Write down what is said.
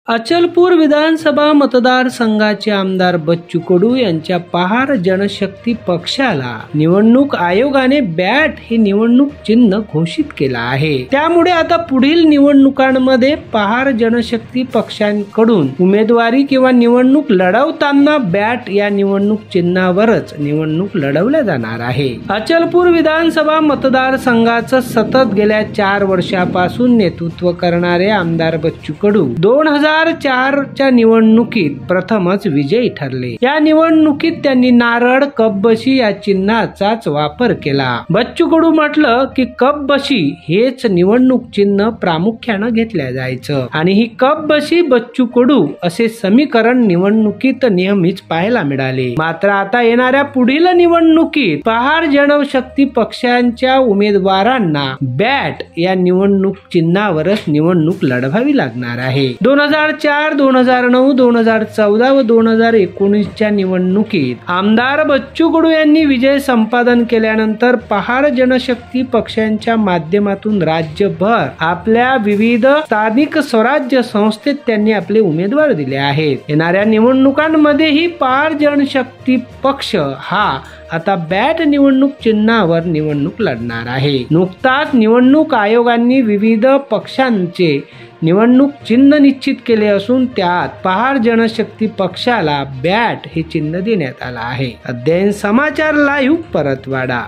अचलपूर विधानसभा मतदारसंघाचे आमदार बच्चू कडू यांच्या पहार जनशक्ती पक्षाला निवडणूक आयोगाने बॅट हे निवडणूक चिन्ह घोषित केलं आहे। त्यामुळे आता पुढील निवडणुकांमध्ये पहार जनशक्ती पक्षांकडून उमेदवारी किंवा निवडणूक लढवताना बॅट या निवडणूक चिन्हावरच निवडणूक लढवल्या जाणार आहे। अचलपूर विधानसभा मतदारसंघाचं सतत गेल्या 4 वर्षापासून नेतृत्व करणारे आमदार बच्चू कडू 2004च्या निवडणुकीत प्रथमच विजयी ठरले। या निवडणुकीत त्यांनी नारळ कपबशी या चिन्हाचाच वापर केला। बच्चू कडू म्हटलं की कपबशी हेच निवडणूक चिन्ह प्रामुख्याने घेतल्या जायचं आणि ही कपबशी बच्चू कडू असे समीकरण निवडणुकीत नेहमीच पाहायला मिळाले। मात्र आता येणाऱ्या पुढील निवडणुकीत पहार जनशक्ती पक्षांच्या उमेदवारांना बॅट या निवडणूक चिन्हावरच निवडणूक लढवावी लागणार आहे। 2004, 2009, 2014 व 2019च्या निवडणुकीत आमदार बच्चू कडू यांनी विजय संपादन केल्यानंतर पहार जनशक्ती पक्षांच्या माध्यमातून राज्यभर आपल्या विविध स्थानिक स्वराज्य संस्थेत त्यांनी आपले उमेदवार दिले आहेत। येणाऱ्या निवडणुकांमध्येही पहार जनशक्ती पक्ष हा आता बॅट निवडणूक चिन्हावर निवडणूक लढणार आहे। नुकताच निवडणूक आयोगाने विविध पक्षांचे निवडणूक चिन्ह निश्चित केले असून त्यात पहार जनशक्ती पक्षाला बॅट हे चिन्ह देण्यात आलं आहे। अध्ययन समाचार लाईव्ह परतवाडा।